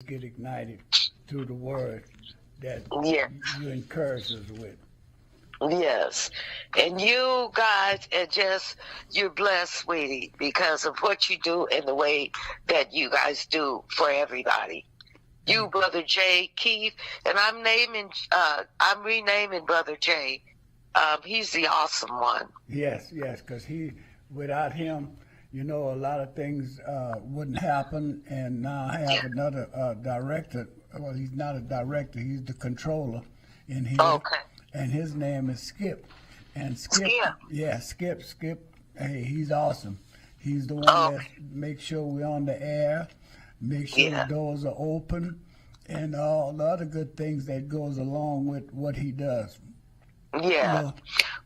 get ignited through the word that Yeah. you encourage us with. Yes. And you guys are you're blessed, sweetie, because of what you do and the way that you guys do for everybody. You, Thank you. Brother Jay, Keith, and I'm renaming Brother Jay. He's the awesome one. Yes, yes, because without him, a lot of things wouldn't happen. And now I have Yeah. another director. Well, he's not a director; he's the controller in here, Okay. and his name is Skip. And Skip, Skip. yeah, Skip. Hey, he's awesome. He's the one that Okay. makes sure we're on the air, make sure the Yeah. doors are open, and all the other good things that goes along with what he does. You Yeah. know,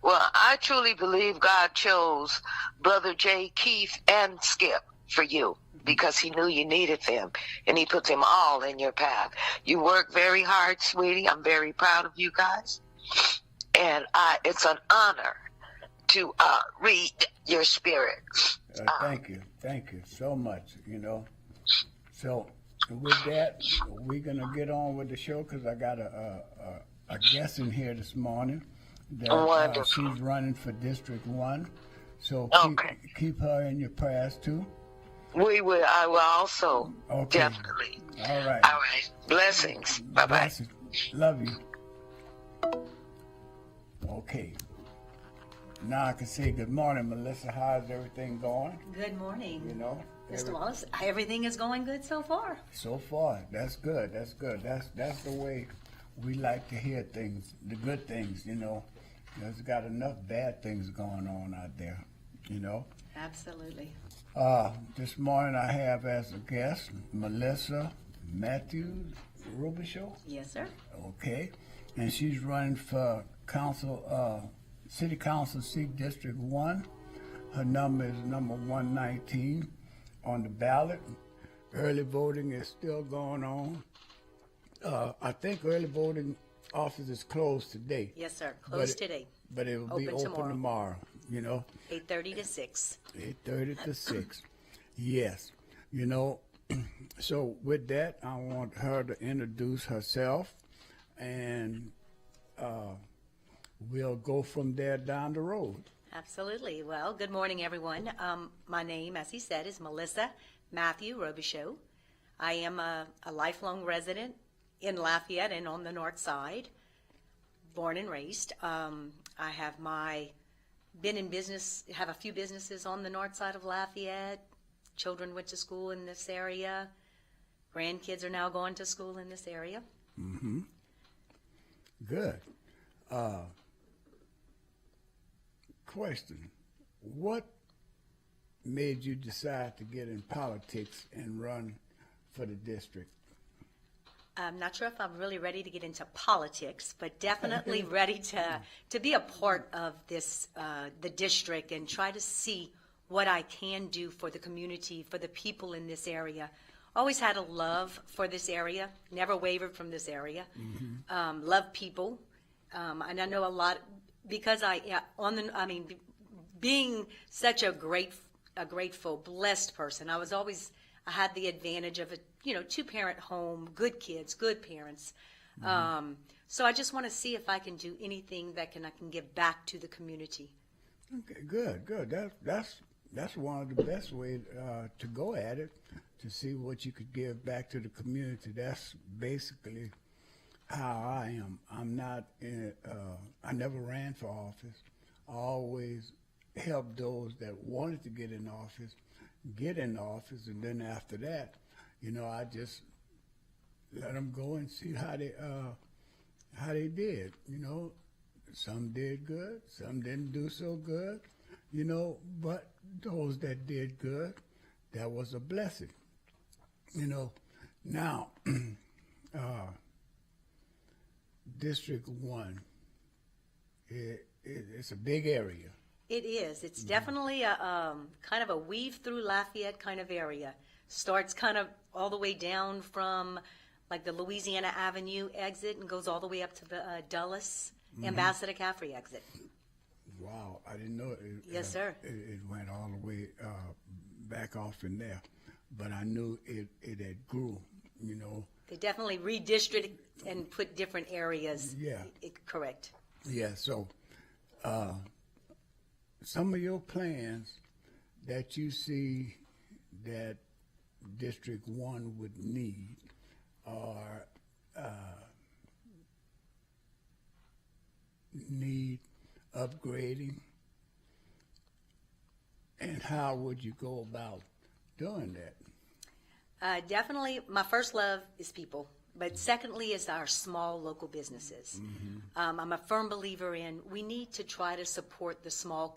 Well, I truly believe God chose Brother Jay, Keith, and Skip for you because he knew you needed them and he put them all in your path. You work very hard, sweetie. I'm very proud of you guys. And it's an honor to read your spirit. thank you so much. So with that, we're gonna get on with the show because I got a guest in here this morning that Wonderful. she's running for District 1. So Okay. keep her in your prayers too. I will also. Okay. Definitely. All right. All right. Blessings. Bye-bye. Blessings. Love you. Okay. Now I can say good morning, Melissa. How's everything going? Good morning, Mr. every- Wallace. Everything is going good so far. So far, that's good. That's good. That's the way we like to hear things, the good things. There's got enough bad things going on out there. Absolutely. This morning I have as a guest Melissa Matthews Rubishow. Yes, sir. Okay, and she's running for City Council seat District 1. Her number is number 119 on the ballot. Early voting is still going on. I think early voting office is closed today. Yes, sir. But Closed today, But it will be Open open tomorrow. 8:30 to 6. 8:30 to 6. Yes. So with that, I want her to introduce herself, and we'll go from there down the road. Absolutely. Well, good morning, everyone. My name, as he said, is Melissa Matthew Robichaud. I am a lifelong resident in Lafayette and on the north side, born and raised. I have have a few businesses on the north side of Lafayette. Children went to school in this area. Grandkids are now going to school in this area. Good. Question. What made you decide to get in politics and run for the district? I'm not sure if I'm really ready to get into politics, but definitely ready to be a part of this, the district, and try to see what I can do for the community, for the people in this area. Always had a love for this area, never wavered from this area. Love people, and I know a lot because being such a grateful, blessed person. I had the advantage of a 2-parent home, good kids, good parents. So I just want to see if I can do anything that I can give back to the community. Okay, good. That's one of the best ways to go at it, to see what you could give back to the community. That's basically how I am. I never ran for office. I always helped those that wanted to get in office, and then after that, I just let them go and see how they did. Some did good, some didn't do so good. But those that did good, that was a blessing. Now, District 1, it's a big area. It is. It's definitely a kind of a weave through Lafayette kind of area. Starts kind of all the way down from like the Louisiana Avenue exit and goes all the way up to the Dulles Ambassador Caffrey exit. Wow, I didn't know it. Yes, sir. It went all the way back off in there, but I knew it had grew. you know. They definitely redistrict and put different areas. Yeah. Correct. Yeah, so some of your plans that you see that District 1 would need are need upgrading, and how would you go about doing that? Definitely, my first love is people, but secondly is our small local businesses. I'm a firm believer in we need to try to support the small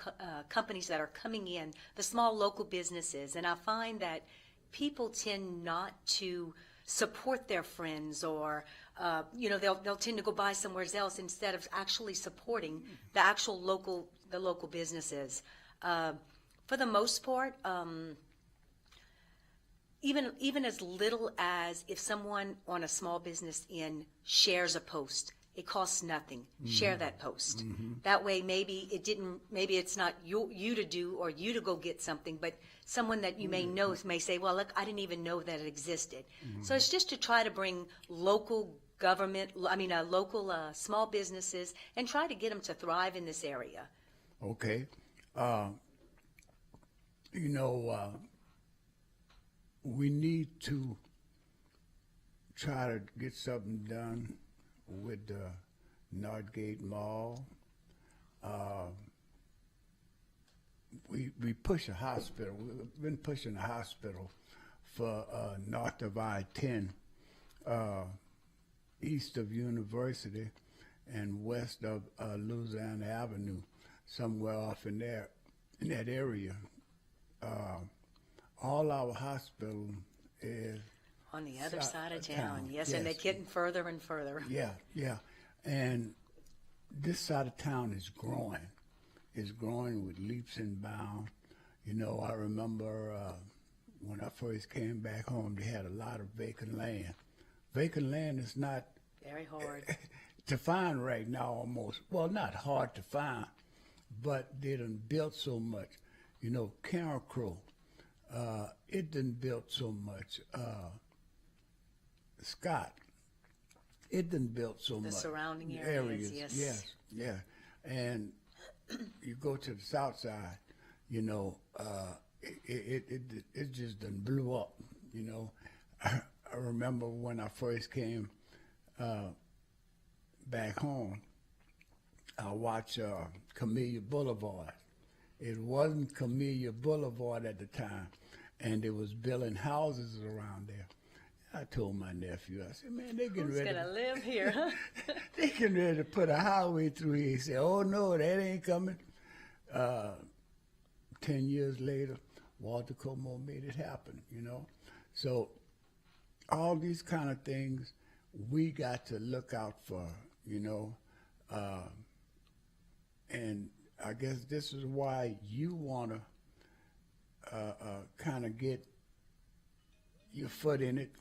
companies that are coming in, the small local businesses, and I find that people tend not to support their friends, or they'll tend to go buy somewhere else instead of actually supporting the actual local businesses. For the most part, even as little as if someone on a small business inn shares a post, it costs nothing. Share that post. That way, maybe it's not you to do or you to go get something, but someone that you may know may say, well, look, I didn't even know that it existed. So it's just to try to bring local small businesses and try to get them to thrive in this area. Okay. We need to try to get something done with the Northgate Mall. We push a hospital. We've been pushing a hospital for north of I-10, east of University, and west of Louisiana Avenue, somewhere off in that area. All our hospital is On the other side of town, yes, yes. and they're getting further and further. Yeah. And this side of town is growing. It's growing with leaps and bounds. I remember when I first came back home, they had a lot of vacant land. Vacant land is not Very hard. to find right now almost. Well, not hard to find, but they done built so much. Karen Crow, it done built so much. Scott, it done built so much. The surrounding areas, yes. Yeah. And you go to the south side, it just done blew up, I remember when I first came back home, I watched Camellia Boulevard. It wasn't Camellia Boulevard at the time, and they was building houses around there. I told my nephew, I said, man, they getting Who's ready. gonna live here? Huh? They getting ready to put a highway through here. He said, oh, no, that ain't coming. 10 years later, Walter Como made it happen, So all these kind of things we got to look out for, and I guess this is why you want to kind of get your foot in it,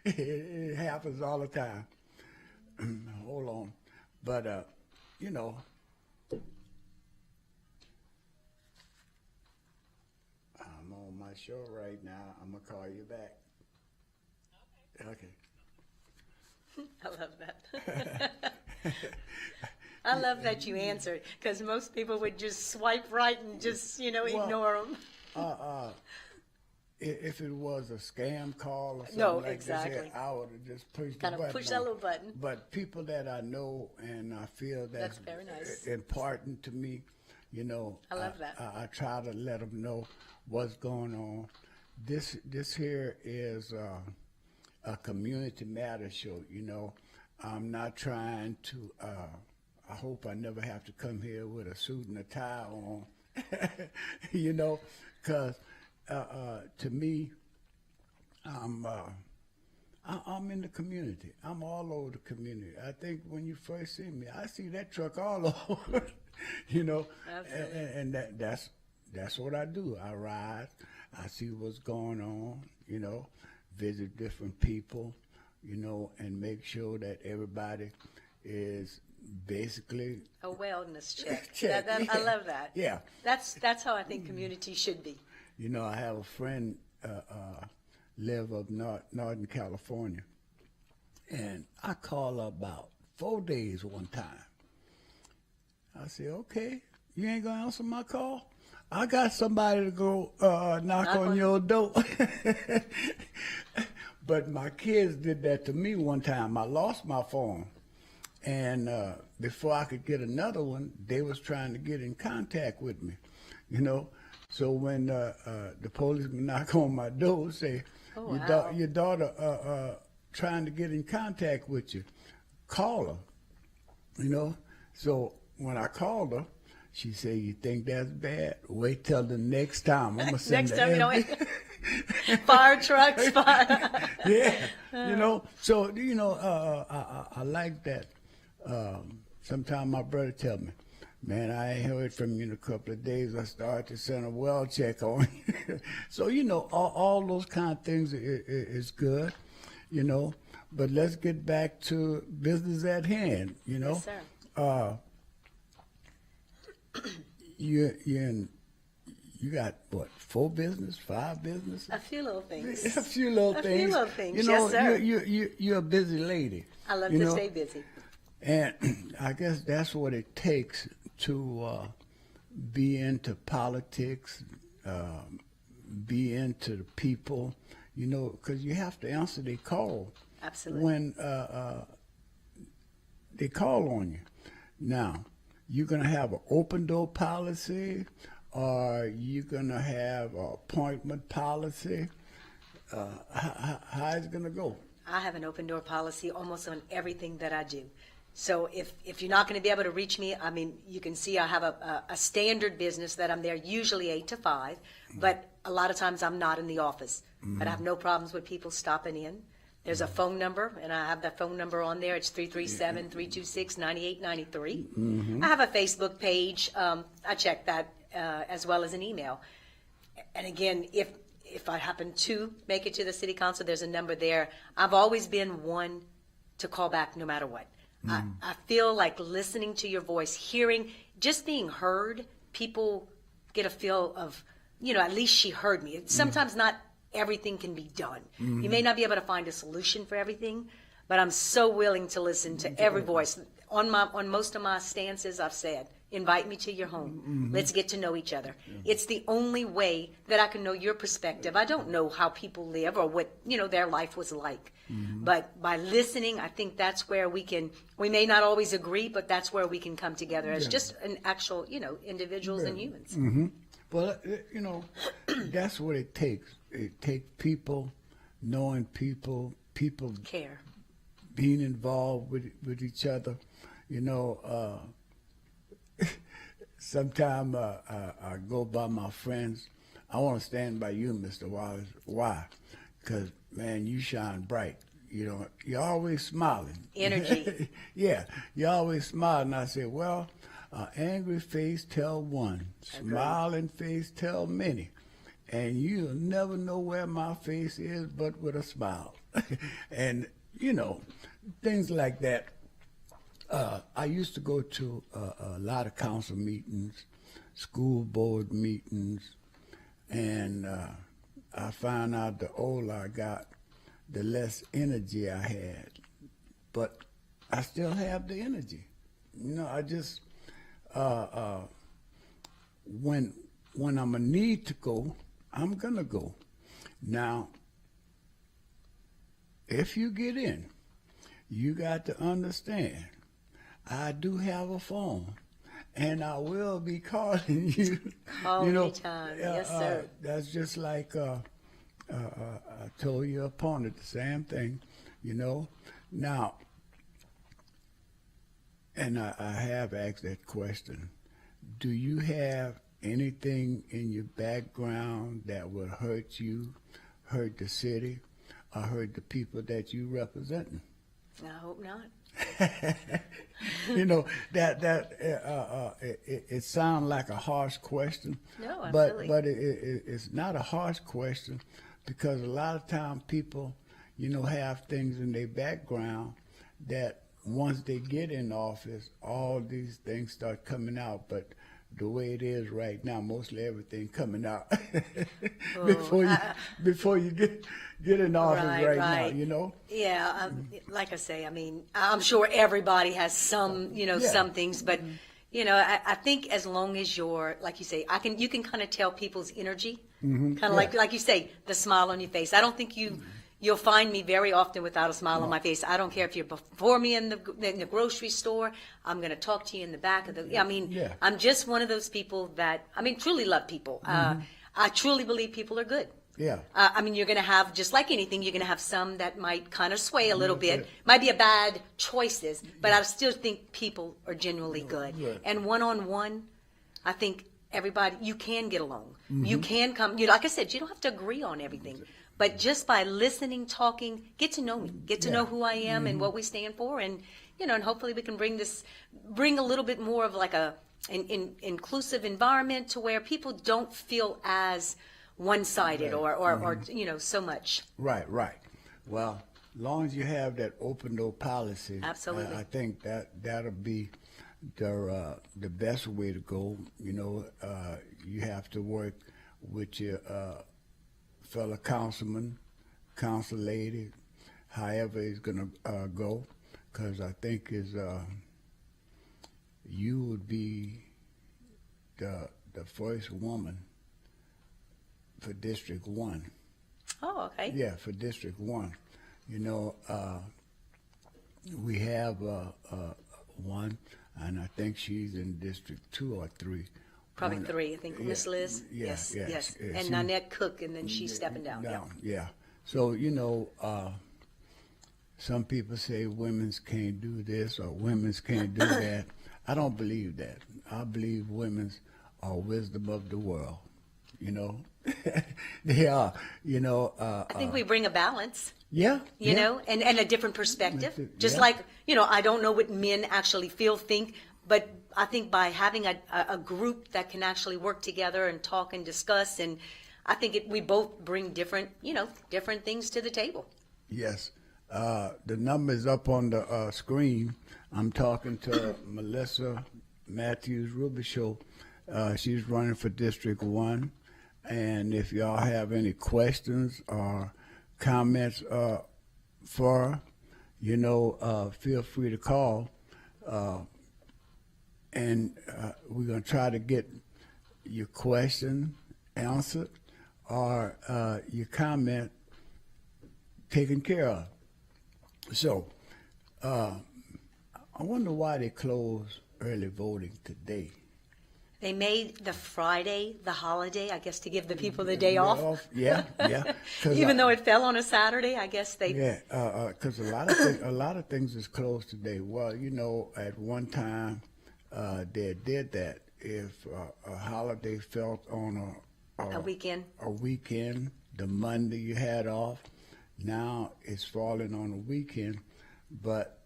It happens all the time. Hold on. But, I'm on my show right now. I'm going to call you back. Okay. I love that. I love that you answered, because most people would just swipe right and just, ignore them. If it was a scam call or something No, like exactly. this, I would have just pushed Kind the of button. push that little button. But people that I know and I feel That's very nice. important to me, I love that. I try to let them know what's going on. This here is a community matter show, I'm not trying to, I hope I never have to come here with a suit and a tie on, because to me, I'm in the community. I'm all over the community. I think when you first see me, I see that truck all over, Absolutely. and that's what I do. I ride, I see what's going on, visit different people, and make sure that everybody is basically A wellness check. Check, I yeah. love that. Yeah. That's how I think community should be. You know, I have a friend live up Northern California, and I called her about 4 days one time. I said, okay, you ain't gonna answer my call? I got somebody to go knock on your door. But my kids did that to me one time. I lost my phone. And before I could get another one, they was trying to get in contact with me, you know. So when the policeman knock on my door, say, your daughter trying to get in contact with you, call her, you know. So when I called her, she said, you think that's bad? Wait till the next time. I'm going to send Next time, you know, fire trucks, fire. Yeah, you know. So, you know, I like that. Sometimes my brother tell me, man, I ain't heard from you in a couple of days. I started to send a well check on you. So, you know, all those kind of things is good, you know. But let's get back to business at hand, you know. Yes, sir. You got what, 4 business, 5 business? A few little things. A few little A things. few little things, You know, yes, sir. you're a busy lady. I love you to know? stay busy. And I guess that's what it takes to be into politics, be into the people, you know, because you have to answer their call. Absolutely. When they call on you. Now, you're going to have an open door policy, or you're going to have an appointment policy. How is it going to go? I have an open door policy almost on everything that I do. So if you're not going to be able to reach me, I mean, you can see I have a standard business that I'm there usually 8 to 5, but a lot of times I'm not in the office. But I have no problems with people stopping in. There's a phone number, and I have that phone number on there. It's 337-326-9893. I have a Facebook page. I check that as well as an email. And again, if I happen to make it to the city council, there's a number there. I've always been one to call back no matter what. I feel like listening to your voice, hearing, just being heard, people get a feel of, you know, at least she heard me. Sometimes not everything can be done. You may not be able to find a solution for everything, but I'm so willing to listen to every voice. On most of my stances, I've said, invite me to your home. Let's get to know each other. It's the only way that I can know your perspective. I don't know how people live or what, you know, their life was like. But by listening, I think that's where we may not always agree, but that's where we can come together as just an actual, you know, individuals and humans. Well, you know, that's what it takes. It takes people, knowing people Care. being involved with each other. You know, sometimes I go by my friends. I want to stand by you, Mr. Wallace. Why? Because, man, you shine bright. You know, you're always smiling. Energy. Yeah, you're always smiling. I said, well, angry face tell one, smiling face tell many. And you'll never know where my face is but with a smile. And, you know, things like that. I used to go to a lot of council meetings, school board meetings, and I found out the older I got, the less energy I had. But I still have the energy. You know, I just, when I'm a need to go, I'm going to go. Now, if you get in, you got to understand, I do have a phone, and I will be calling you. Call you know, anytime. Yes, sir. That's just like I told your opponent, the same thing, you know. Now, and I have asked that question, do you have anything in your background that will hurt you, hurt the city, or hurt the people that you representing? I hope not. You know, it sounds like a harsh question. No, absolutely. But it's not a harsh question, because a lot of times people, you know, have things in their background that once they get in office, all these things start coming out. But the way it is right now, mostly everything coming out before you get in office right now, you know? Yeah, like I say, I mean, I'm sure everybody has some, Yeah. some things, but, I think as long as you're, like you say, you can kind of tell people's energy, kind of like you say, the smile on your face. I don't think you'll find me very often without a smile on my face. I don't care if you're before me in the grocery store. I'm going to talk to you in the back of the. I mean, I'm just one of those people that truly love people. I truly believe people are good. Yeah. I mean, you're going to have, just like anything, you're going to have some that might kind of sway a little bit. Might be a bad choices, but I still think people are genuinely good. And one-on-one, I think everybody, you can get along. You can come, like I said, you don't have to agree on everything. But just by listening, talking, get to know me, get to know who I am and what we stand for. And, and hopefully we can bring a little bit more of like an inclusive environment to where people don't feel as one-sided or so much. Right. Well, as long as you have that open door policy, Absolutely. I think that'll be the best way to go. You have to work with your fellow councilman, council lady, however it's gonna go, because I think you would be the first woman for District 1. Oh, okay. Yeah, for District 1. We have one, and I think she's in District 2 or 3. Probably 3, I think. Miss Liz? Yes. And Nanette Cook, and then she's stepping down. Yeah. So, some people say women's can't do this or women's can't do that. I don't believe that. I believe women's are wisdom of the world. They are. I think we bring a balance. Yeah. And a different perspective. Just Yeah. like, I don't know what men actually feel, think, but I think by having a group that can actually work together and talk and discuss, and I think we both bring different things to the table. Yes. The number's up on the screen. I'm talking to Melissa Matthews Rubichaux. She's running for District 1. And if y'all have any questions or comments for her, feel free to call. And we're going to try to get your question answered or your comment taken care of. So, I wonder why they closed early voting today. They made the Friday the holiday, I guess, to give the people the day off. Yeah. Even though it fell on a Saturday, I guess they. Yeah, because a lot of things is closed today. Well, at one time they did that. If a holiday fell on A weekend. The Monday you had off. Now it's falling on a weekend, but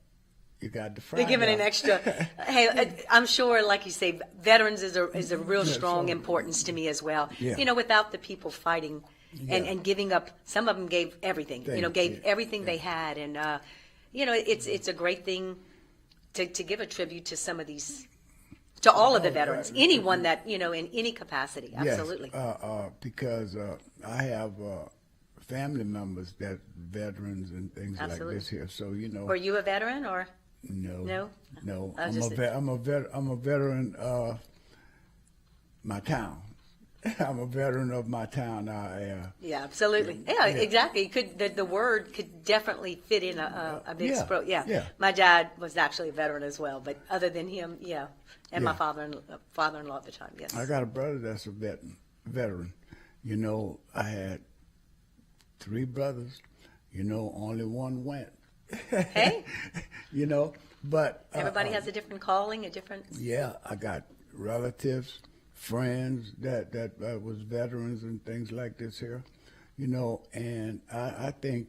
you got the Friday. They're giving an extra. Hey, I'm sure, like you say, veterans is a real strong importance to me as well. Yeah. Without the people fighting and giving up, some of them gave everything. Gave everything they had, and it's a great thing to give a tribute to some of these, to all of the veterans, anyone that in any capacity. Absolutely. Yes, because I have family members that veterans and things Absolutely. like this here. So Were you a veteran or? No. I was I'm a veteran of my town. I'm a veteran of my town. Yeah, absolutely. Yeah, exactly. The word could definitely fit in a big Yeah, yeah. My dad was actually a veteran as well, but other than him, and my father-in-law at the time, yes. I got a brother that's a veteran. I had 3 brothers. Only one went. Hey. But Everybody has a different calling, a different. Yeah, I got relatives, friends that was veterans and things like this here, and I think,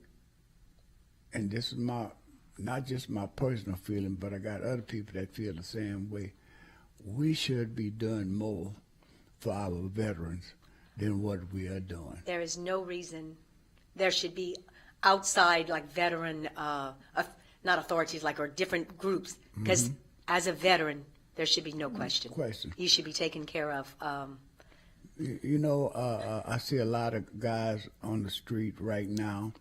and this is not just my personal feeling, but I got other people that feel the same way. We should be doing more for our veterans than what we are doing. There is no reason there should be outside like veteran, not authorities or different groups, because as a veteran, there should be no question. Question. You should be taken care of. You know, I see a lot of guys on the street right now,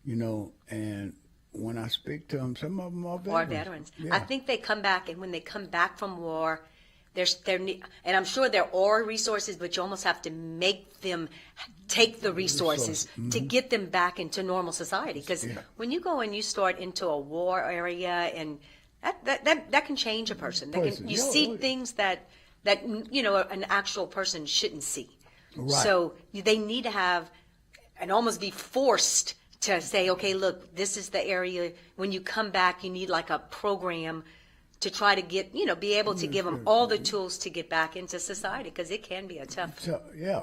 you know, and when I speak to them, some of them are veterans. War veterans. Yeah. I think they come back, and when they come back from war, and I'm sure there are resources, but you almost have to make them take the resources to get them back into normal society. Because when you go and you start into a war area, and that can change a person. You see things that you know an actual person shouldn't see. Right. So they need to have and almost be forced to say, okay, look, this is the area. When you come back, you need like a program to try to get, you know, be able to give them all the tools to get back into society, because it can be a tough. So, yeah,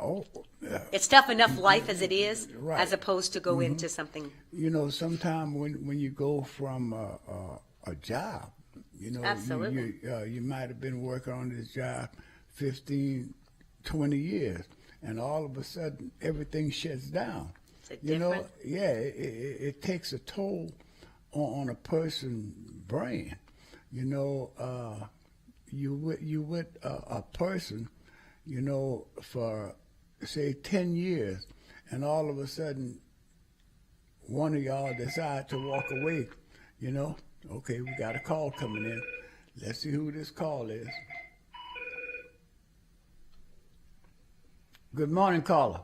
It's tough enough life as it is, Right. as opposed to go into something. you know, sometimes when you go from a job, you know, Absolutely. you might have been working on this job 15, 20 years, and all of a sudden everything shuts down. It's a You know, different- yeah, it takes a toll on a person's brain. You know, you with a person, you know, for say 10 years, and all of a sudden one of y'all decide to walk away. You know, okay, we got a call coming in. Let's see who this call is. Good morning, caller.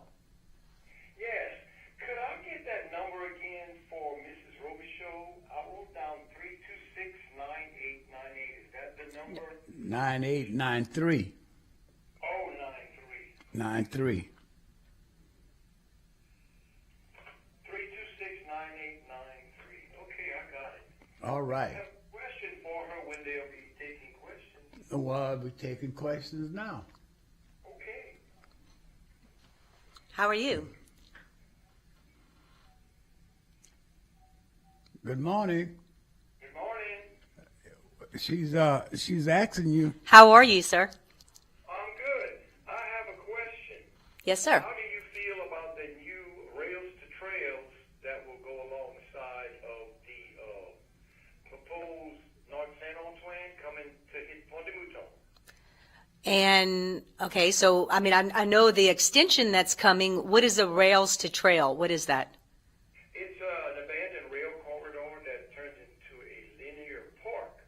Yes. Could I get that number again for Mrs. Robichaud? I wrote down 326-9898. Is that the number? 9893. Oh, 93. 93. 326-9893. Okay, I got it. All I right. have a question for her when they'll be taking questions. Well, we're taking questions now. Okay. How are you? Good morning. Good morning. She's asking you. How are you, sir? I'm good. I have a question. Yes, sir. How do you feel about the new Rails to Trails that will go alongside of the proposed North San Antoine coming to hit Pont de Mouton? And okay, so I mean, I know the extension that's coming. What is a rails to trail? What is that? It's an abandoned rail corridor that turns into a linear park,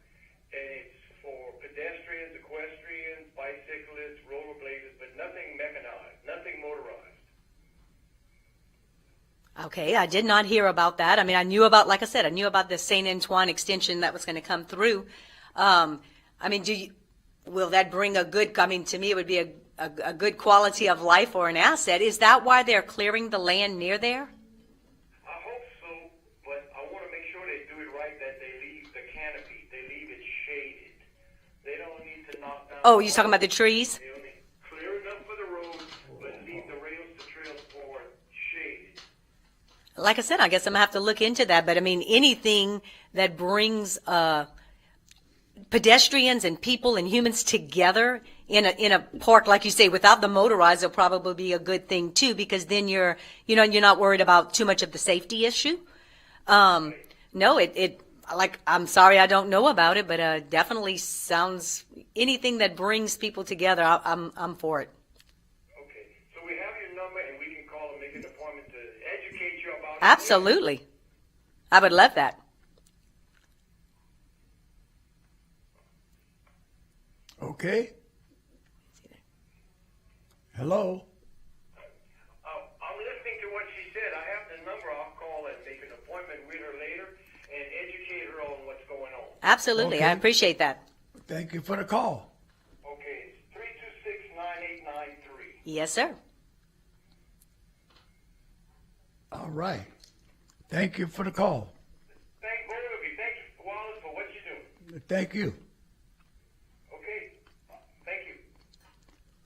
and it's for pedestrians, equestrians, bicyclists, rollerbladers, but nothing mechanized, nothing motorized. Okay, I did not hear about that. I mean, I knew about, like I said, I knew about the Saint Antoine extension that was going to come through. I mean, will that bring a good? I mean, to me, it would be a good quality of life or an asset. Is that why they're clearing the land near there? I hope so, but I want to make sure they do it right, that they leave the canopy, they leave it shaded. They don't need to knock down. Oh, you're talking about the trees? They only clear enough for the road, but leave the rails to trails for shaded. Like I said, I guess I'm gonna have to look into that. But I mean, anything that brings pedestrians and people and humans together in a park, like you say, without the motorized, will probably be a good thing too, because then you're not worried about too much of the safety issue. No, it like, I'm sorry I don't know about it, but definitely sounds, anything that brings people together, I'm for it. Okay, so we have your number and we can call and make an appointment to educate you about it. Absolutely, I would love that. Okay. Hello. I'm listening to what she said. I have the number. I'll call and make an appointment with her later and educate her on what's going on. Absolutely, I Okay. appreciate that. Thank you for the call. Okay, it's 326-9893. Yes, sir. All right. Thank you for the call. Thank both of you. Thank you, Wallace, for what you're doing. Thank you. Okay, thank you.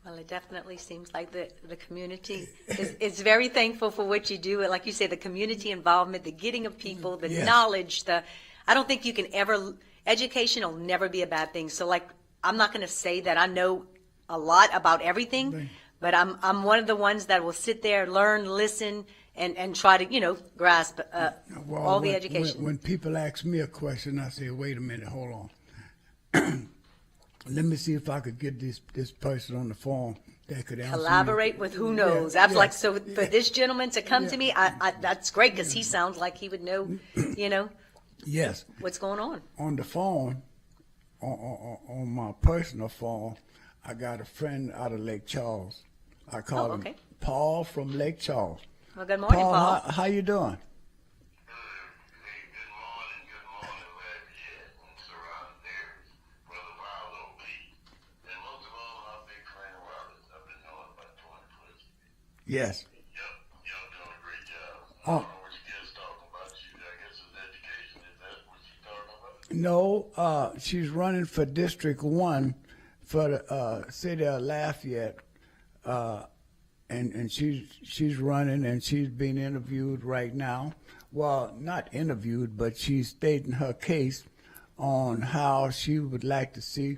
Well, it definitely seems like the community is very thankful for what you do. And like you say, the community involvement, the getting of people, the Yes. knowledge, I don't think you can ever, education will never be a bad thing. So like, I'm not going to say that I know a lot about everything, but I'm one of the ones that will sit there, learn, listen, and try to, grasp Well, all the when- education. When people ask me a question, I say, wait a minute, hold on. Let me see if I could get this person on the phone that could answer you. Collaborate with who knows. Yeah, I'm yeah. like, so for this gentleman to come to me, I that's great because he sounds like he would know, Yes, what's going on. on the phone, on my personal phone, I got a friend out of Lake Charles. I call him okay. Paul from Lake Charles. Well, good morning, Paul. How you doing? Good morning, Lafayette and surrounding areas. Brother Wild OB. And most of all, my big friend Wallace. I've been knowing about 20 plus years. Yes. Y'all doing a great job. I Oh. don't know what you guys talking about. I guess it's education. Is that what you talking about? No, she's running for District 1 for the city of Lafayette. And she's running and she's being interviewed right now. Well, not interviewed, but she's stating her case on how she would like to see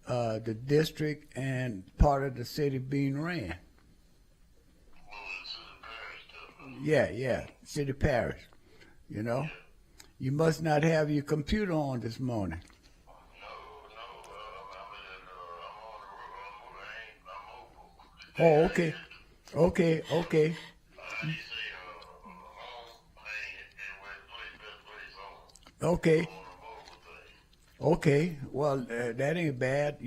the district and part of the city being ran. Well, it's in the parish stuff. Yeah, city parish. You must not have your computer on this morning. No, I'm on the road. I'm mobile. Oh, okay. How do you say home, and best place on? Okay. On a mobile thing. Okay, well, that ain't bad,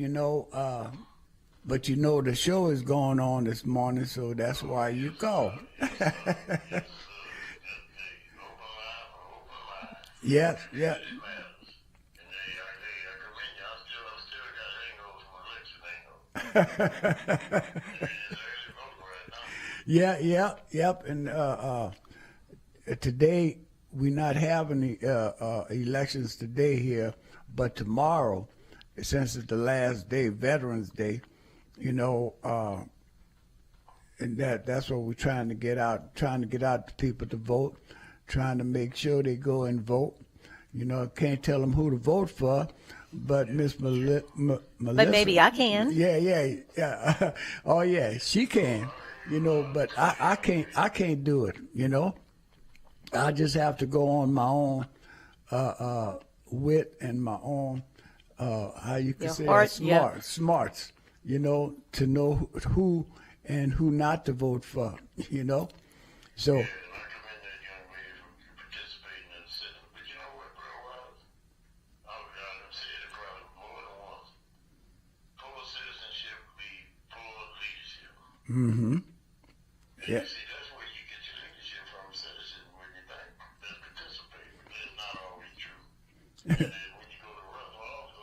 but the show is going on this morning, so that's why you call. Yes, yeah. And I commend you. I still got angles from election angle. It's early voting right now. Yep. And today we're not having the elections today here, but tomorrow, since it's the last day, Veterans Day, and that's what we're trying to get out the people to vote, trying to make sure they go and vote. Can't tell them who to vote for, but Miss Melissa. But maybe I can. Yeah. Oh yeah, she can. But I can't do it. I just have to go on my own wit and my own how you can Your say heart, that, yeah. smarts. To know who and who not to vote for. So. And I commend that young lady for participating in the sitting. But you know what, Bro Wild? I've said it probably more than once. Poor citizenship be poor leadership. Mm-hmm. And Yeah. see, that's where you get your leadership from, citizen, when you think that's participating. But that's not always true. And then when you go to run for office,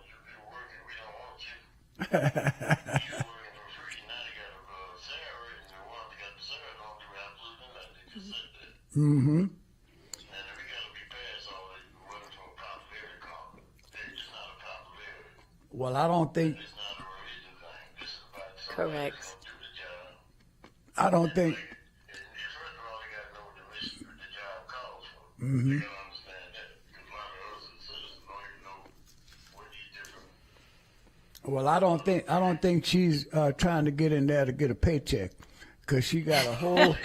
you're working, we don't want you. You're working for free, now they got a salary, and the ones that got the salary don't do absolutely nothing. They just sit there. Mm-hmm. And we got to be past all that running for a popularity contest. It's just not a popularity. Well, I don't think. It's not a religion thing. This is about somebody Correct. that's gonna do the job. I don't think. And first of all, they got to know what the job calls for. Mm-hmm. They got to understand that. Because a lot of us as citizens don't even know what these different. Well, I don't think she's trying to get in there to get a paycheck, because she got a whole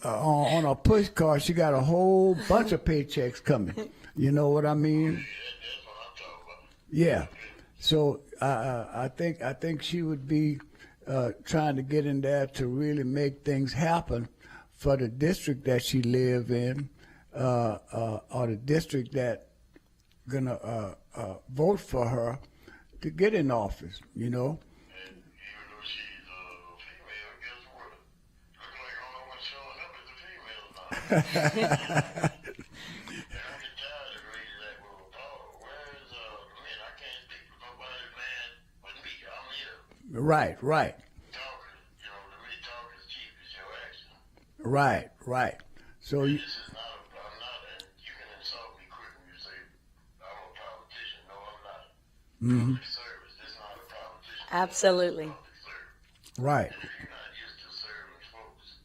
on her push card. She got a whole bunch of paychecks coming. You know what I mean? That's what I'm talking about. Yeah. So I think she would be trying to get in there to really make things happen for the district that she live in, or the district that gonna vote for her to get in office. And even though she's a female, guess what? Looks like the only one showing up is the females now. And I'm just tired of reading that with Paul. Where's the men? I can't speak for nobody, man, but me. I'm here. Right. Talking, to me, talk is cheap. It's your action. Right. So you, This is not, I'm not, and you can insult me quick when you say, I'm a politician. No, I'm not. Public service. This is not a politician. Absolutely. Public service. right. And if you're not used to serving folks,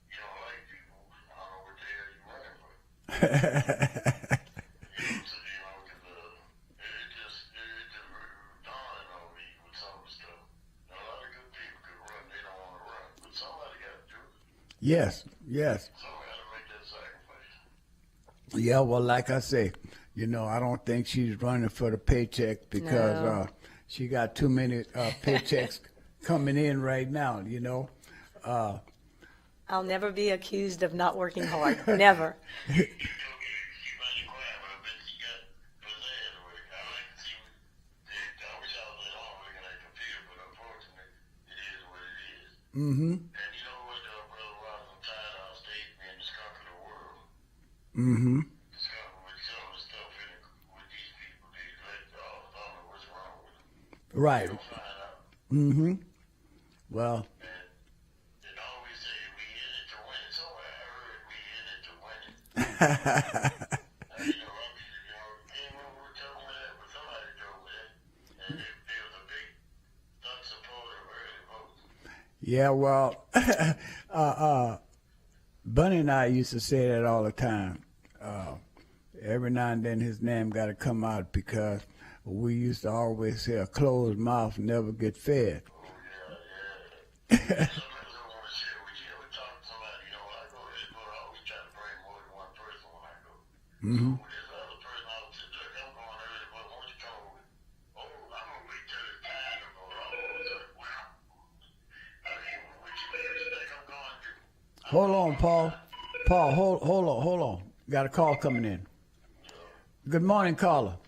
you don't like people, I don't know what the hell you're running for. It just dawning on me with some of the stuff. A lot of good people could run, they don't want to run. But somebody got to do it. Yes. Somebody got to make that sacrifice. Yeah. Well, like I say, You know, I don't think she's running for the paycheck because No. she got too many paychecks coming in right now. You know, I'll never be accused of not working hard. Never. She might cry, but I bet she got pizzazz with it. I like to see I wish I was at home looking at the computer, but unfortunately, it is what it is. mm-hmm, And you know what, though, Brother Ross, I'm tired of our state being the skunk of the world. mm-hmm. The skunk with some of the stuff in it with these people, they let I don't know what's wrong with them. Right. Don't find out. Mm-hmm. Well, And always say we in it to win it. Somewhere I heard we in it to win it. Can't remember who told me that, but somebody told me that. And they was a big supporter of early votes. yeah. Well, Bunny and I used to say that all the time. Every now and then his name got to come out because we used to always say a closed mouth never get fed. So I want to share with you. Ever talk to somebody, you know, when I go to this boat, I always try to bring more than one person when I go. Mm-hmm. So this other person, I was just, look, I'm going early, but won't you come over? Oh, I'm going to wait till it's time to go. I'm going to wow. I mean, what you think I'm going to do? Hold on, Paul. Paul, hold on. Got a call coming in. Good morning, caller.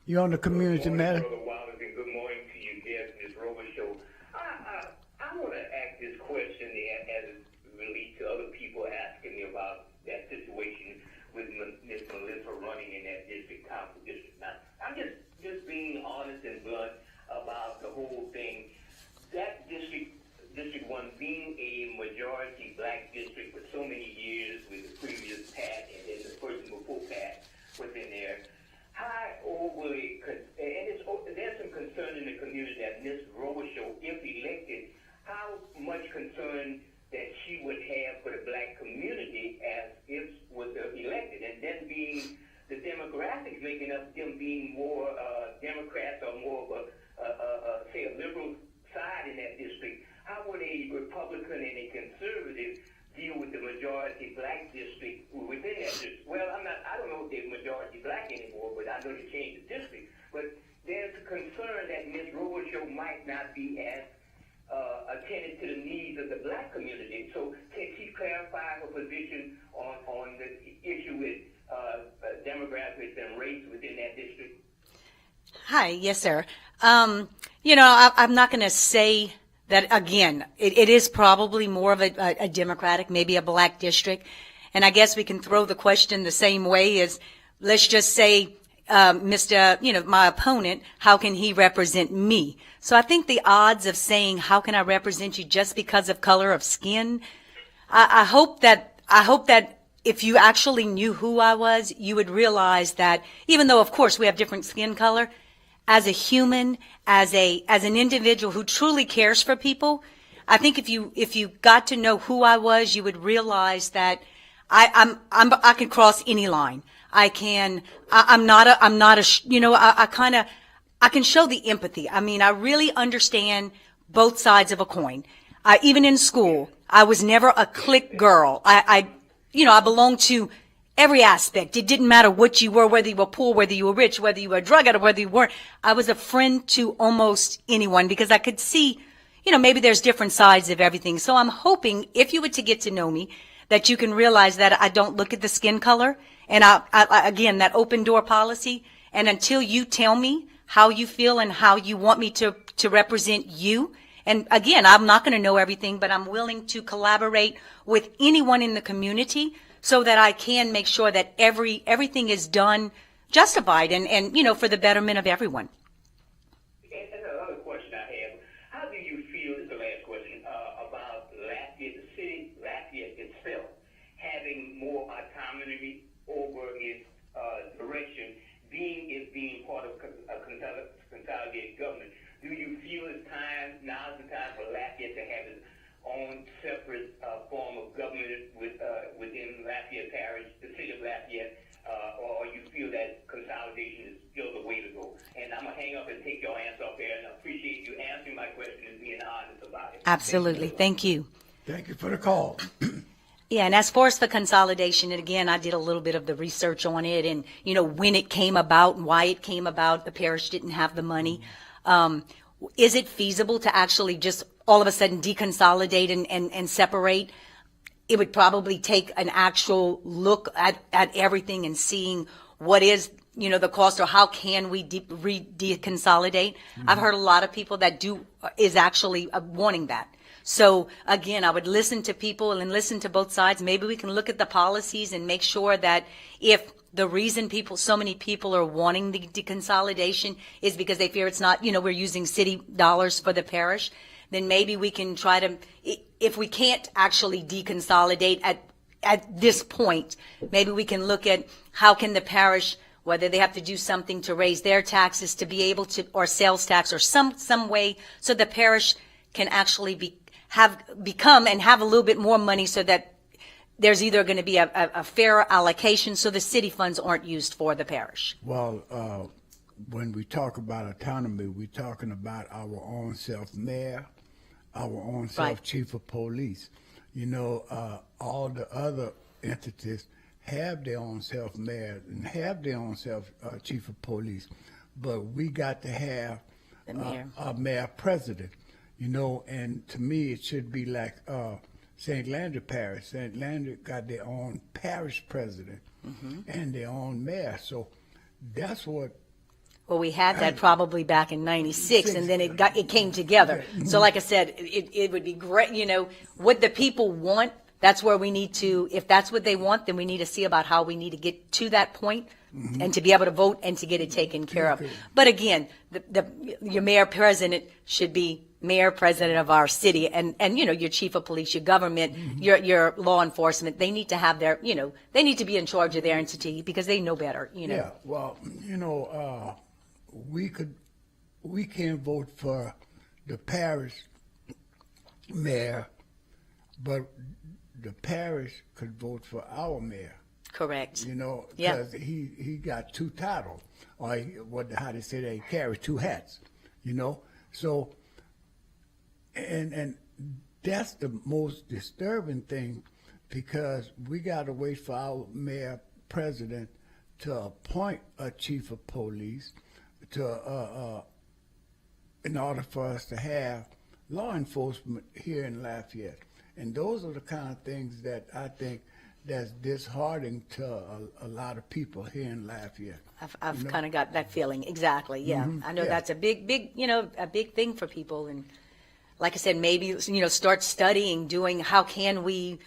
You on the community Good morning, matter? Brother Wallace, and good morning to you, guest, Ms. Rover Show. I want to ask this question as it relates to other people asking me about that situation with Ms. Melissa running in that district, council district. Now, I'm just being honest and blunt about the whole thing. That District 1 being a majority black district for so many years with the previous Pat and then the person before Pat was in there, how overly, and there's some concern in the community that Ms. Robichaux, if elected, how much concern that she would have for the black community as if was elected, and then being the demographics making up them being more Democrats or more of say a liberal side in that district. How would a Republican and a conservative deal with the majority black district within that district? Well, I don't know if they're majority black anymore, but I know they changed the district. But there's a concern that Ms. Robichaux might not be as attentive to the needs of the black community. So can she clarify her position on the issue with demographics and race within that district? Hi, yes, sir. I'm not going to say that again. It is probably more of a Democratic, maybe a black district, and I guess we can throw the question the same way as, let's just say, my opponent, how can he represent me? So I think the odds of saying how can I represent you just because of color of skin, I hope that if you actually knew who I was, you would realize that even though, of course, we have different skin color, as a human, as an individual who truly cares for people, I think if you got to know who I was, you would realize that I can cross any line. I can show the empathy. I mean, I really understand both sides of a coin. Even in school, I was never a clique girl. I belonged to every aspect. It didn't matter what you were, whether you were poor, whether you were rich, whether you were a drug addict, whether you weren't. I was a friend to almost anyone because I could see, maybe there's different sides of everything. So I'm hoping if you were to get to know me, that you can realize that I don't look at the skin color. And again, that open door policy. And until you tell me how you feel and how you want me to represent you, and again, I'm not going to know everything, but I'm willing to collaborate with anyone in the community so that I can make sure that everything is done justified and for the betterment of everyone. And another question I have, how do you feel, is the last question, about Lafayette, the city Lafayette itself, having more autonomy over its direction, being part of consolidated government? Do you feel now's the time for Lafayette to have its own separate form of government within Lafayette Parish, the city of Lafayette, or you feel that consolidation is still the way to go? And I'm going to hang up and take your answer off there, and I appreciate you answering my question and being honest about it. Absolutely. Thank you. Thank you for the call. Yeah, and as far as the consolidation, and again, I did a little bit of the research on it and, when it came about and why it came about, the parish didn't have the money. Is it feasible to actually just all of a sudden deconsolidate and separate? It would probably take an actual look at everything and seeing what is, the cost, or how can we deconsolidate. I've heard a lot of people that is actually wanting that. So again, I would listen to people and listen to both sides. Maybe we can look at the policies and make sure that if the reason so many people are wanting the deconsolidation is because they fear it's not, we're using city dollars for the parish, then maybe we can try to, if we can't actually deconsolidate at this point, maybe we can look at how can the parish, whether they have to do something to raise their taxes to be able to, or sales tax, or some way, so the parish can actually become and have a little bit more money, so that there's either going to be a fair allocation, so the city funds aren't used for the parish. Well, when we talk about autonomy, we're talking about our own self-mayor, our own self-chief of police. All the other entities have their own self-mayor and have their own self-chief of police, but we got to have The mayor. A mayor president. And to me, it should be like St. Landry Parish. St. Landry got their own parish president and their own mayor. So that's what. Well, we had that probably back in '96, and then it came together. So like I said, it would be great, what the people want, that's where we need to, if that's what they want, then we need to see about how we need to get to that point and to be able to vote and to get it taken care of. But again, your mayor president should be mayor president of our city, and your chief of police, your government, your law enforcement, they need to have their, they need to be in charge of their entity because they know better, Yeah, well, we can't vote for the parish mayor, but the parish could vote for our mayor. Correct. Because he got two titles, or how they say that, he carries two hats, So, and that's the most disturbing thing, because we got to wait for our mayor president to appoint a chief of police in order for us to have law enforcement here in Lafayette. And those are the kind of things that I think that's disheartening to a lot of people here in Lafayette. I've kind of got that feeling. Exactly. Yeah. I know that's a big, a big thing for people. And like I said, maybe, start studying, doing, how can we,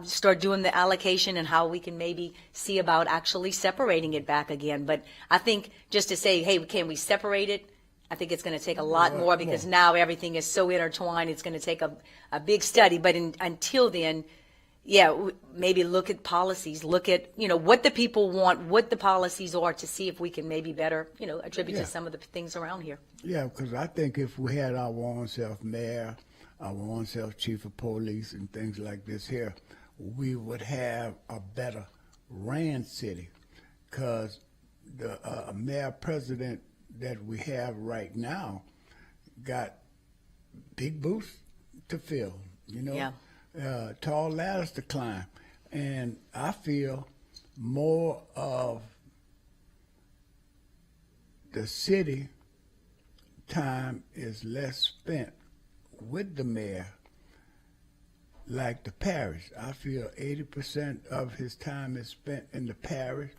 start doing the allocation, and how we can maybe see about actually separating it back again. But I think just to say, hey, can we separate it? I think it's going to take a lot more, because now everything is so intertwined. It's going to take a big study. But until then, maybe look at policies, look at, what the people want, what the policies are, to see if we can maybe better, attribute to some of the things around here. Yeah, because I think if we had our own self-mayor, our own self-chief of police and things like this here, we would have a better ran city, because the mayor president that we have right now got big boots to fill, tall ladders to climb. And I feel more of the city time is less spent with the mayor like the parish. I feel 80% of his time is spent in the parish,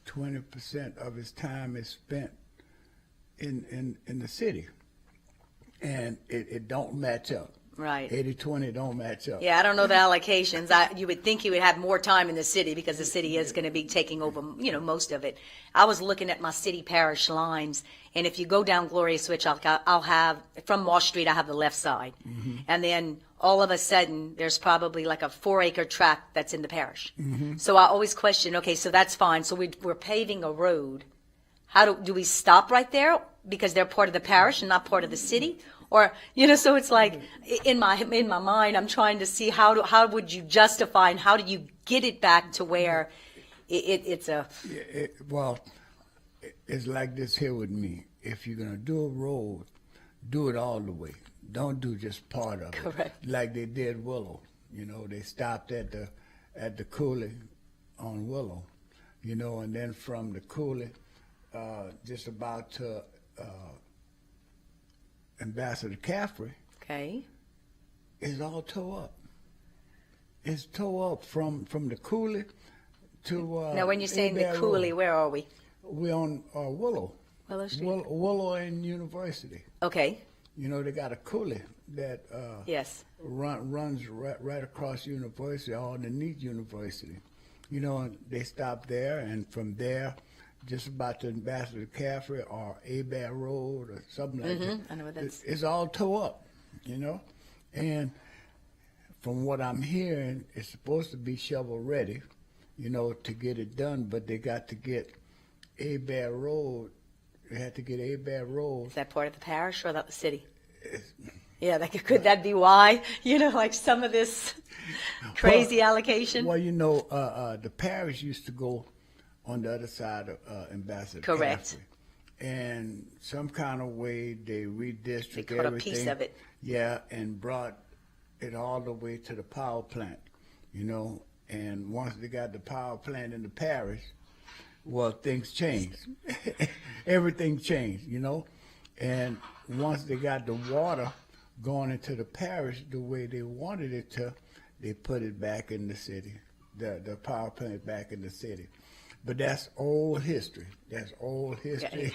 20% of his time is spent in the city. And it don't match up. Right. 80-20 don't match up. Yeah, I don't know the allocations. You would think you would have more time in the city, because the city is going to be taking over, most of it. I was looking at my city parish lines, and if you go down Gloria Switch, I'll have, from Wall Street, I have the left side. And then all of a sudden, there's probably like a 4-acre tract that's in the parish. So I always question, okay, so that's fine. So we're paving a road. How do we stop right there because they're part of the parish and not part of the city? Or, so it's like, in my mind, I'm trying to see how would you justify, and how do you get it back to where it's a... Well, it's like this here with me. If you're going to do a road, do it all the way. Don't do just part of it. Correct. Like they did Willow. You know, they stopped at the coulee on Willow, you know, and then from the coulee, just about to Ambassador Caffrey, Okay. is all tore up. It's tore up from the coulee to. Now, when you're saying the Abear coulee, Road. where are we? We're on Willow. Willow Street. Willow and University. Okay. You know, they got a coulee that Yes. runs right across University, all underneath University. You know, and they stopped there, and from there, just about to Ambassador Caffrey or Abear Road or something like that. I know what that's. It's all tore up, you know, and from what I'm hearing, it's supposed to be shovel ready, you know, to get it done. But they got to get Abear Road. They had to get Abear Road. Is that part of the parish or the city? Yeah, could that be why? You know, like some of this crazy allocation? Well, you know, the parish used to go on the other side of Ambassador Correct. Caffrey. And some kind of way they redistricted They cut a everything. piece of it. Yeah, and brought it all the way to the power plant, you know. And once they got the power plant in the parish, well, things changed. Everything changed, you know. And once they got the water going into the parish the way they wanted it to, they put it back in the city, the power plant back in the city. But that's old history. That's old history.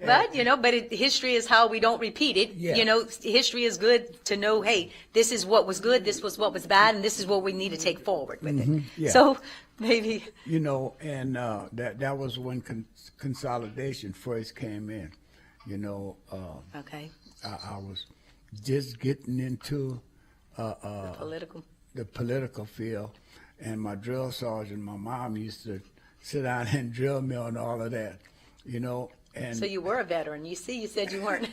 But, you know, history is how we don't repeat it. Yeah. You know, history is good to know, hey, this is what was good, this was what was bad, and this is what we need to take forward with it. Yeah. So maybe, You know, and that was when consolidation first came in. You know, okay, I was just getting into political. the political field, and my drill sergeant, my mom used to sit down and drill me on all of that, you know. And So you were a veteran. You see, you said you weren't.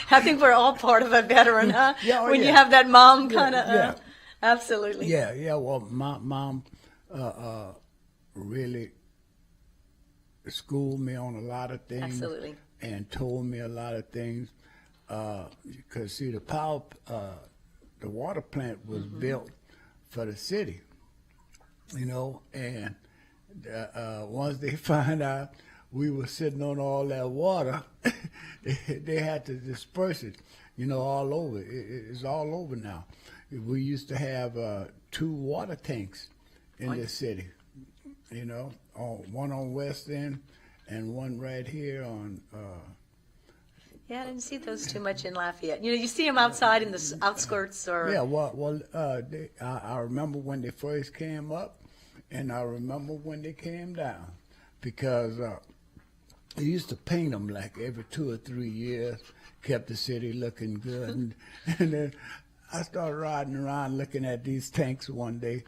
I think we're all part of a veteran, huh? Yeah, oh, when you yeah. have that mom kind of, yeah. absolutely. yeah. Well, my mom really schooled me on a lot of things. Absolutely. And told me a lot of things. Because see, the water plant was built for the city, you know, and once they find out we were sitting on all that water, they had to disperse it, you know, all over. It's all over now. We used to have 2 water tanks in the city, you know, one on West End and one right here on. Yeah, I didn't see those too much in Lafayette. You know, you see them outside in the outskirts or. Yeah, I remember when they first came up, and I remember when they came down, because they used to paint them like every 2 or 3 years, kept the city looking good. And then I started riding around looking at these tanks one day.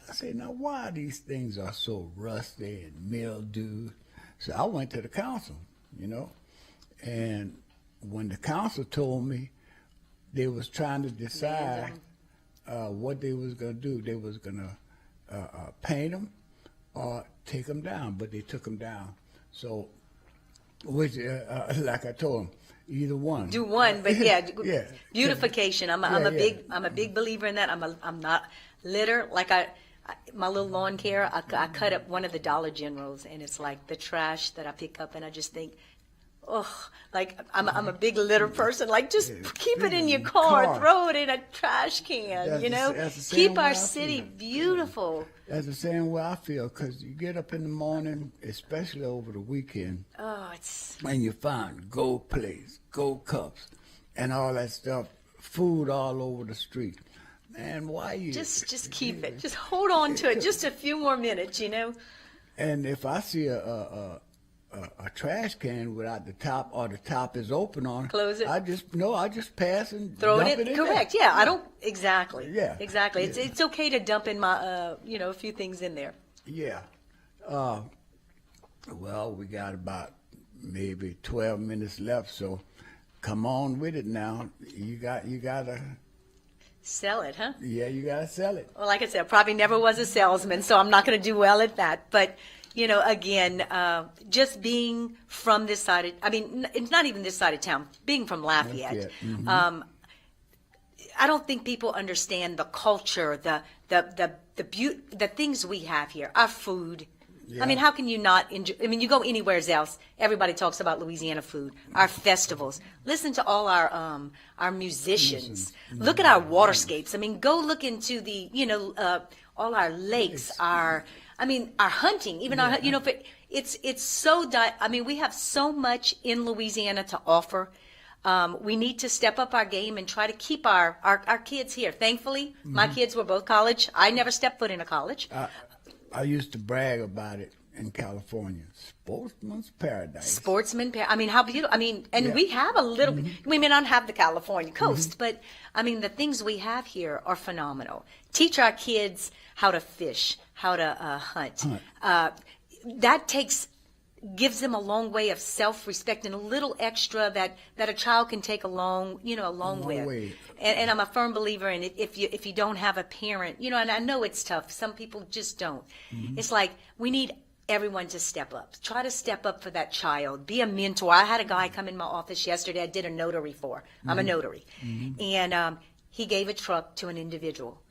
I said, now why these things are so rusty and mildewed? So I went to the council, you know, and when the council told me they was trying to decide what they was going to do, they was going to paint them or take them down, but they took them down. So, which, like I told them, either one. Do one, but yeah, Yeah. beautification. I'm a big believer in that. I'm not litter. Like my little lawn care, I cut up one of the Dollar Generals, and it's like the trash that I pick up, and I just think, oh, like I'm a big litter person. Like just keep it in your car, throw it in a trash can. That's you know, that's the same keep way I our city feel. beautiful. That's the same way I feel, because you get up in the morning, especially over the weekend, Oh, it's and you find gold plates, gold cups, and all that stuff, food all over the street. Man, why you just keep it. Just hold on to it. Just a few more minutes. You know. And if I see a trash can without the top, or the top is open on it, Close it. I just pass and Throw dump it in. there. Correct. Yeah, I don't exactly. Yeah. Exactly. Yeah. It's okay to dump in my a few things in there. Yeah. Well, we got about maybe 12 minutes left, so come on with it now. You gotta Sell it, huh? you gotta sell it. Well, like I said, I probably never was a salesman, so I'm not going to do well at that. But, you know, again, just being from this side of, I mean, it's not even this side of town, being from Lafayette. Lafayette, I don't think people understand the culture, the things we have here, our food. I mean, Yeah. how can you not enjoy? I mean, you go anywhere else, everybody talks about Louisiana food, our festivals. Listen to all our musicians. Look at our waterscapes. I mean, go look into the, all our lakes, our hunting, even our, it's so, I mean, we have so much in Louisiana to offer. We need to step up our game and try to keep our kids here. Thankfully, my kids were both college. I never stepped foot in a college. I used to brag about it in California. Sportsman's paradise. I mean, how beautiful. I mean, and Yeah. we have a little, we may not have the California coast, but I mean, the things we have here are phenomenal. Teach our kids how to fish, how to hunt. That gives them a long way of self-respect and a little extra that a child can take along with. way. And I'm a firm believer in it. If you don't have a parent, and I know it's tough. Some people just don't. It's like we need everyone to step up. Try to step up for that child. Be a mentor. I had a guy come in my office yesterday. I did a notary for. I'm a notary, and he gave a truck to an individual,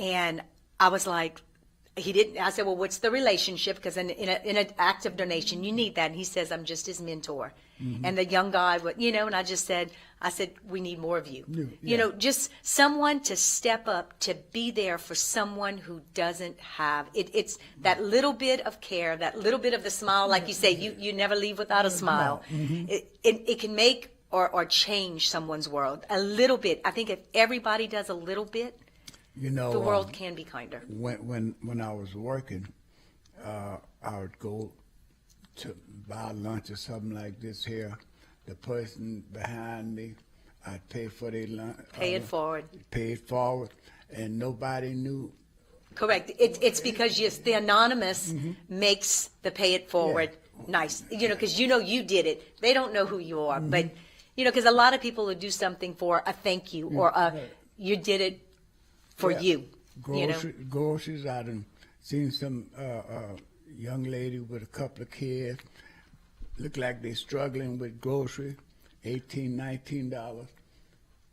and I was like, he didn't. I said, well, what's the relationship? Because in an act of donation, you need that. And he says, I'm just his mentor. And the young guy, and I just said, we need more of you. Yeah. Just someone to step up, to be there for someone who doesn't have it. It's that little bit of care, that little bit of the smile, like you say, you never leave without a smile. It can make or change someone's world a little bit. I think if everybody does a little bit, the world can be kinder. When I was working, I would go to buy lunch or something like this here. The person behind me, I'd pay for their lunch. Pay it forward. Pay it forward, and nobody knew. Correct. It's because the anonymous makes the pay it forward nice. Because you did it. They don't know who you are, but because a lot of people would do something for a thank you or you did it for you. Groceries. I done seen some young lady with a couple of kids. Look like they struggling with grocery. $18, $19.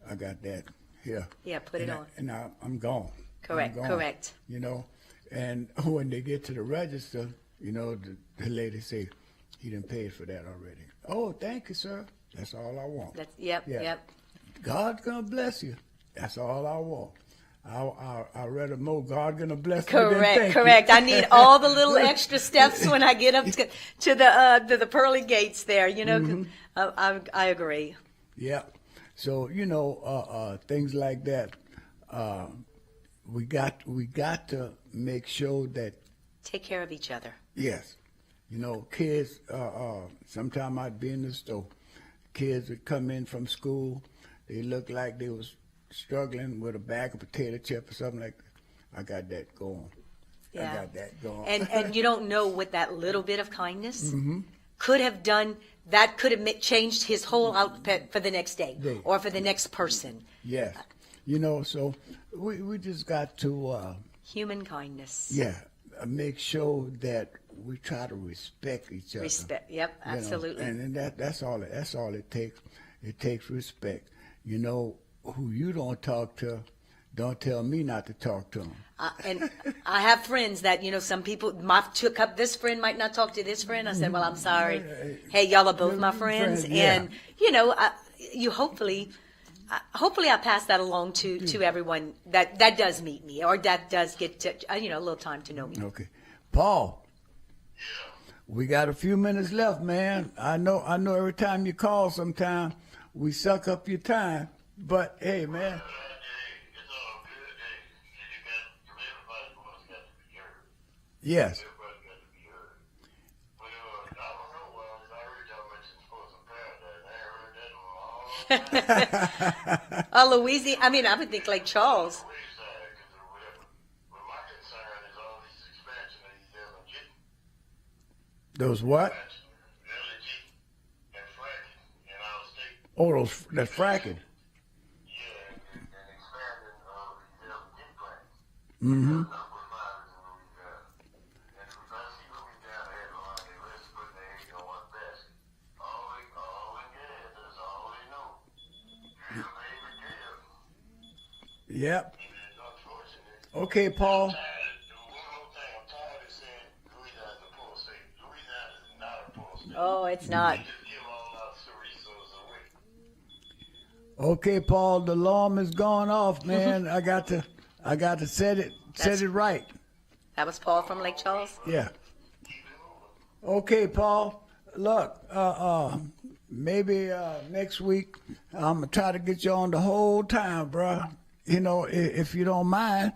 I got that here. Yeah, put it on. And I'm gone. Correct, I'm gone, correct. And when they get to the register, the lady say, he done paid for that already. Oh, thank you, sir. That's all I want. Yep. God's gonna bless you. That's all I want. I rather know God gonna bless me than thank Correct. you. I need all the little extra steps when I get up to the pearly gates there. I agree. Yeah. So things like that. We got to make sure that Take care of each other. yes, kids. Sometime I'd be in the store. Kids would come in from school. They look like they was struggling with a bag of potato chip or something like that. I got that going. Yeah. I got that going. And you don't know what that little bit of kindness could have done. That could have changed his whole outfit for the next day or for the next person. Yes. So we just got to Human kindness. make sure that we try to respect each other. Respect. Yep. Absolutely. And that's all it takes. It takes respect. Who you don't talk to, don't tell me not to talk to them. And I have friends that, some people, this friend might not talk to this friend. I said, well, I'm sorry. Hey, y'all are both my friends. Yeah. And, you hopefully I pass that along to everyone that does meet me or that does get to, a little time to know me. Okay. Paul, we got a few minutes left, man. I know every time you call sometime, we suck up your time. But, hey, man. It's all good. Hey, everybody's voice got to be heard. Yes. Everybody got to be heard. But I don't know. Well, I heard y'all mention Sports and Paradise. I ain't heard that in a long time. Louisiana, I would think Lake Charles. Wayside, 'cause or whatever. But my concern is all this expansion of these LNG. Those what? LNG and fracking in our state. Oh, that's fracking. Yeah, and expanding these LNG plants. Mm-hmm. Number of miles in Louisiana. And if I see Louisiana had a lot of let's put their eggs in one basket. All they get, that's all they know. Drill, baby, drill. Yep. And it's unfortunate. Okay, Paul. One more thing, I'm tired of saying Louisiana is a poor state. Louisiana is not a poor state. Oh, it's not. Just give all our resources away. Okay, Paul. The alarm is going off, man. I got to set it right. That was Paul from Lake Charles. Yeah. Okay, Paul. Look, maybe next week I'm gonna try to get you on the whole time, bruh. You know, if you don't mind.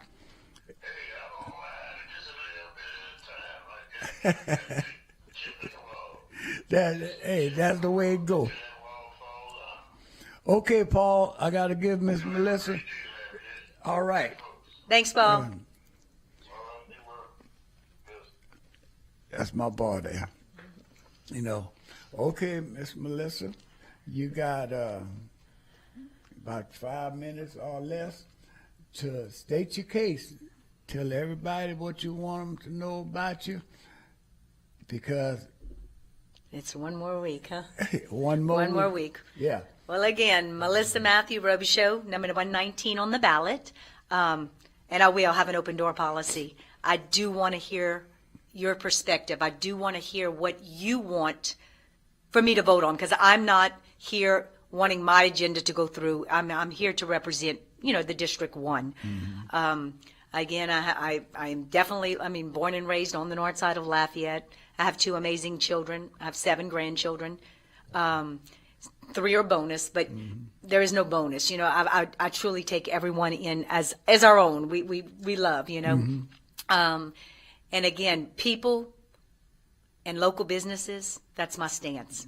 Hey, I don't mind just a little bit at a time. Like chip in the wall. That's the way it go. That wall fall down. Okay, Paul. I gotta give Miss Melissa. All right. Thanks, Paul. Well, they were. Yes. That's my boy there. You know. Okay, Miss Melissa, you got about 5 minutes or less to state your case. Tell everybody what you want them to know about you, because It's one more week, huh? one more week. Yeah. Well, again, Melissa Matthew Robichaud, number 119 on the ballot. And I will have an open door policy. I do want to hear your perspective. I do want to hear what you want for me to vote on, because I'm not here wanting my agenda to go through. I'm here to represent, the District 1. Again, I am definitely, born and raised on the north side of Lafayette. I have 2 amazing children. I have 7 grandchildren. 3 are bonus, but there is no bonus. I truly take everyone in as our own. We love, and again, people and local businesses, that's my stance.